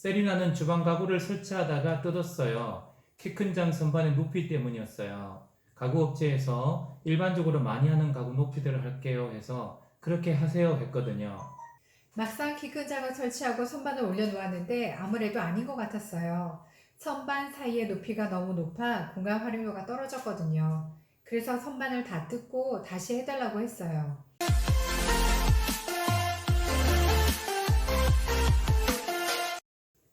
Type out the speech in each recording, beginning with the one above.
세리나는 주방 가구를 설치하다가 뜯었어요. 키 큰 장 선반의 높이 때문이었어요. 가구 업체에서 일반적으로 많이 하는 가구 높이대로 할게요 해서 그렇게 하세요 했거든요. 막상 키 큰 장을 설치하고 선반을 올려놓았는데 아무래도 아닌 것 같았어요. 선반 사이의 높이가 너무 높아 공간 활용도가 떨어졌거든요. 그래서 선반을 다 뜯고 다시 해달라고 했어요.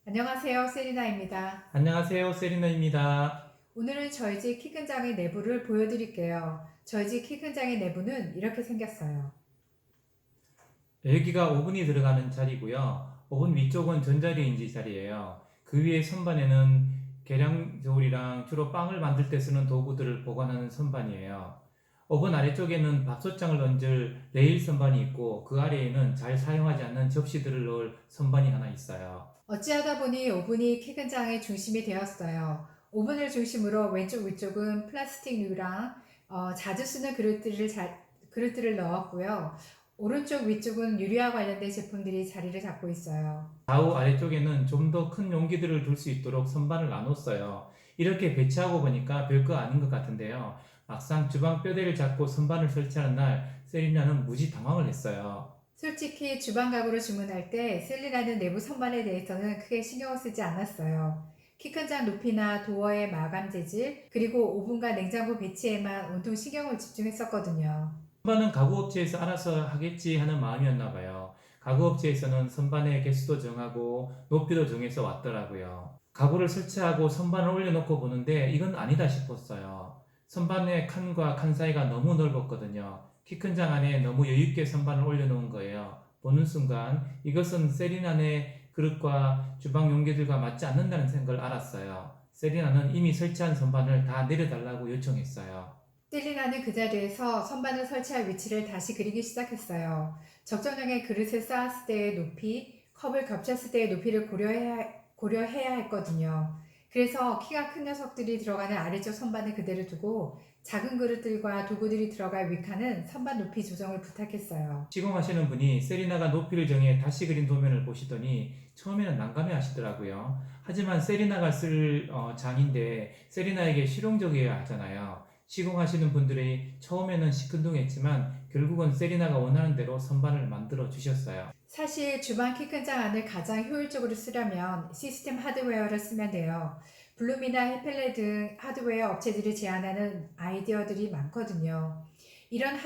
안녕하세요, 세리나입니다. 안녕하세요, 세리나입니다. 오늘은 저희 집 키 큰 장의 내부를 보여드릴게요. 저희 집 키 큰 장의 내부는 이렇게 생겼어요. 여기가 오븐이 들어가는 자리고요. 오븐 위쪽은 전자레인지 자리예요. 그 위에 선반에는 계량 저울이랑 주로 빵을 만들 때 쓰는 도구들을 보관하는 선반이에요. 오븐 아래쪽에는 밥솥장을 얹을 레일 선반이 있고 그 아래에는 잘 사용하지 않는 접시들을 넣을 선반이 하나 있어요. 어찌하다 보니 오븐이 키 큰 장의 중심이 되었어요. 오븐을 중심으로 왼쪽 위쪽은 플라스틱류랑 자주 쓰는 그릇들을 넣었고요. 오른쪽 위쪽은 유리와 관련된 제품들이 자리를 잡고 있어요. 좌우 아래쪽에는 좀 더 큰 용기들을 둘 수 있도록 선반을 나눴어요. 이렇게 배치하고 보니까 별거 아닌 것 같은데요. 막상 주방 뼈대를 잡고 선반을 설치하는 날 세리나는 무지 당황을 했어요. 솔직히 주방 가구를 주문할 때 셀리라는 내부 선반에 대해서는 크게 신경을 쓰지 않았어요. 키 큰 장 높이나 도어의 마감 재질, 그리고 오븐과 냉장고 배치에만 온통 신경을 집중했었거든요. 선반은 가구업체에서 알아서 하겠지 하는 마음이었나 봐요. 가구업체에서는 선반의 개수도 정하고 높이도 정해서 왔더라고요. 가구를 설치하고 선반을 올려놓고 보는데 이건 아니다 싶었어요. 선반의 칸과 칸 사이가 너무 넓었거든요. 키 큰 장 안에 너무 여유있게 선반을 올려놓은 거예요. 보는 순간 이것은 세리나의 그릇과 주방 용기들과 맞지 않는다는 생각을 알았어요. 세리나는 이미 설치한 선반을 다 내려달라고 요청했어요. 셀리나는 그 자리에서 선반을 설치할 위치를 다시 그리기 시작했어요. 적정량의 그릇을 쌓았을 때의 높이, 컵을 겹쳤을 때의 높이를 고려해야 했거든요. 그래서 키가 큰 녀석들이 들어가는 아래쪽 선반을 그대로 두고 작은 그릇들과 도구들이 들어갈 윗칸은 선반 높이 조정을 부탁했어요. 시공하시는 분이 세리나가 높이를 정해 다시 그린 도면을 보시더니 처음에는 난감해 하시더라고요. 하지만 세리나가 쓸 장인데 세리나에게 실용적이어야 하잖아요. 시공하시는 분들이 처음에는 시큰둥했지만 결국은 세리나가 원하는 대로 선반을 만들어 주셨어요. 사실 주방 키 큰 장 안을 가장 효율적으로 쓰려면 시스템 하드웨어를 쓰면 돼요. 블룸이나 헤펠레 등 하드웨어 업체들이 제안하는 아이디어들이 많거든요. 이런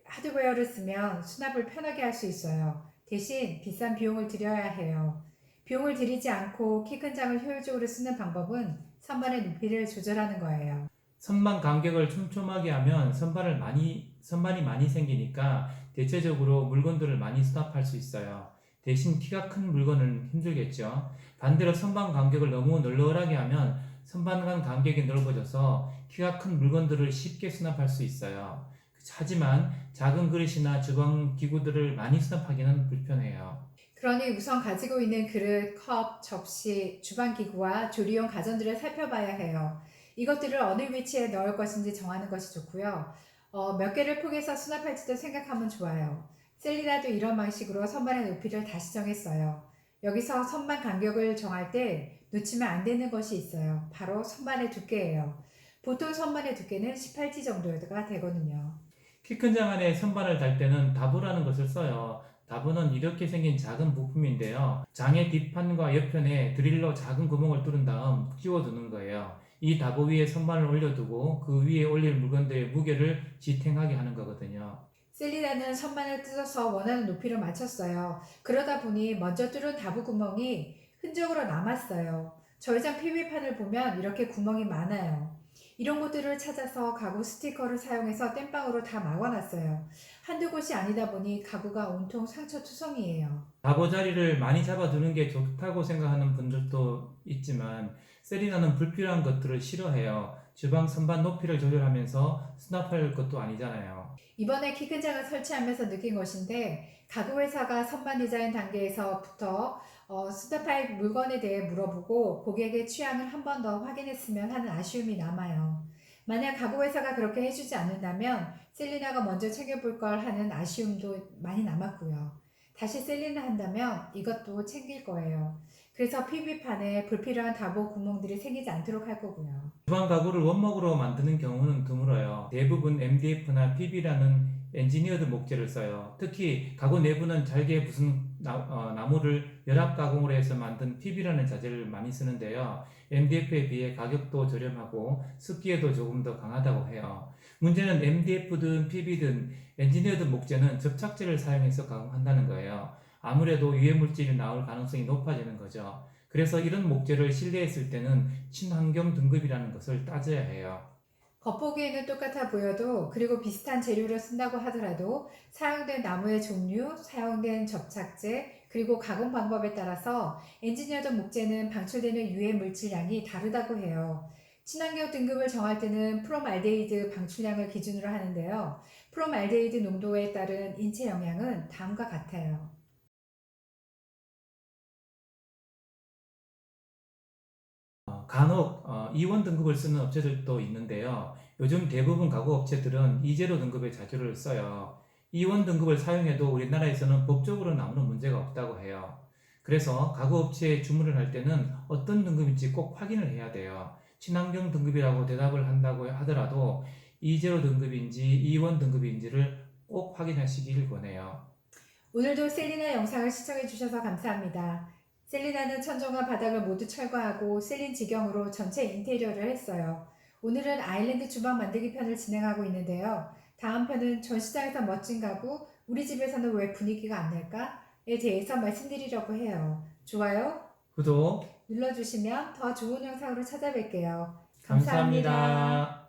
하드웨어를 쓰면 수납을 편하게 할 수 있어요. 대신 비싼 비용을 들여야 해요. 비용을 들이지 않고 키 큰 장을 효율적으로 쓰는 방법은 선반의 높이를 조절하는 거예요. 선반 간격을 촘촘하게 하면 선반이 많이 생기니까 대체적으로 물건들을 많이 수납할 수 있어요. 대신 키가 큰 물건은 힘들겠죠. 반대로 선반 간격을 너무 널널하게 하면 선반 간 간격이 넓어져서 키가 큰 물건들을 쉽게 수납할 수 있어요. 하지만 작은 그릇이나 주방 기구들을 많이 수납하기는 불편해요. 그러니 우선 가지고 있는 그릇, 컵, 접시, 주방기구와 조리용 가전들을 살펴봐야 해요. 이것들을 어느 위치에 넣을 것인지 정하는 것이 좋고요. 몇 개를 포개서 수납할지도 생각하면 좋아요. 셀리나도 이런 방식으로 선반의 높이를 다시 정했어요. 여기서 선반 간격을 정할 때 놓치면 안 되는 것이 있어요. 바로 선반의 두께예요. 보통 선반의 두께는 18지 정도가 되거든요. 키 큰 장 안에 선반을 달 때는 다부라는 것을 써요. 다부는 이렇게 생긴 작은 부품인데요. 장의 뒷판과 옆편에 드릴로 작은 구멍을 뚫은 다음 끼워두는 거예요. 이 다부 위에 선반을 올려두고 그 위에 올릴 물건들의 무게를 지탱하게 하는 거거든요. 셀리나는 선반을 뜯어서 원하는 높이로 맞췄어요. 그러다 보니 먼저 뚫은 다부 구멍이 흔적으로 남았어요. 저희장 PV판을 보면 이렇게 구멍이 많아요. 이런 곳들을 찾아서 가구 스티커를 사용해서 땜빵으로 다 막아놨어요. 한두 곳이 아니다 보니 가구가 온통 상처투성이에요. 다부 자리를 많이 잡아두는 게 좋다고 생각하는 분들도 있지만 세리나는 불필요한 것들을 싫어해요. 주방 선반 높이를 조절하면서 수납할 것도 아니잖아요. 이번에 키 큰 장을 설치하면서 느낀 것인데 가구 회사가 선반 디자인 단계에서부터 수납할 물건에 대해 물어보고 고객의 취향을 한 번 더 확인했으면 하는 아쉬움이 남아요. 만약 가구 회사가 그렇게 해주지 않는다면 셀리나가 먼저 챙겨볼 걸 하는 아쉬움도 많이 남았고요. 다시 셀리나 한다면 이것도 챙길 거예요. 그래서 PV판에 불필요한 답보 구멍들이 생기지 않도록 할 거고요. 주방 가구를 원목으로 만드는 경우는 드물어요. 대부분 MDF나 PB라는 엔지니어드 목재를 써요. 특히 가구 내부는 잘게 부순 나무를 열압 가공으로 해서 만든 PB라는 자재를 많이 쓰는데요. MDF에 비해 가격도 저렴하고 습기에도 조금 더 강하다고 해요. 문제는 MDF든 PB든 엔지니어드 목재는 접착제를 사용해서 가공한다는 거예요. 아무래도 유해 물질이 나올 가능성이 높아지는 거죠. 그래서 이런 목재를 실내에 쓸 때는 친환경 등급이라는 것을 따져야 해요. 겉보기에는 똑같아 보여도 그리고 비슷한 재료를 쓴다고 하더라도 사용된 나무의 종류, 사용된 접착제, 그리고 가공 방법에 따라서 엔지니어드 목재는 방출되는 유해 물질량이 다르다고 해요. 친환경 등급을 정할 때는 프롬알데히드 방출량을 기준으로 하는데요. 프롬알데히드 농도에 따른 인체 영향은 다음과 같아요. 간혹 E1 등급을 쓰는 업체들도 있는데요. 요즘 대부분 가구 업체들은 E0 등급의 자재를 써요. E1 등급을 사용해도 우리나라에서는 법적으로 아무런 문제가 없다고 해요. 그래서 가구 업체에 주문을 할 때는 어떤 등급인지 꼭 확인을 해야 돼요. 친환경 등급이라고 대답을 한다고 하더라도 E0 등급인지 E1 등급인지를 꼭 확인하시길 권해요. 오늘도 셀리나 영상을 시청해 주셔서 감사합니다. 셀리나는 천정과 바닥을 모두 철거하고 셀린 지경으로 전체 인테리어를 했어요. 오늘은 아일랜드 주방 만들기 편을 진행하고 있는데요. 다음 편은 전시장에서 멋진 가구, 우리 집에서는 왜 분위기가 안 날까?에 대해서 말씀드리려고 해요. 좋아요 구독 눌러주시면 더 좋은 영상으로 찾아뵐게요. 감사합니다. 감사합니다.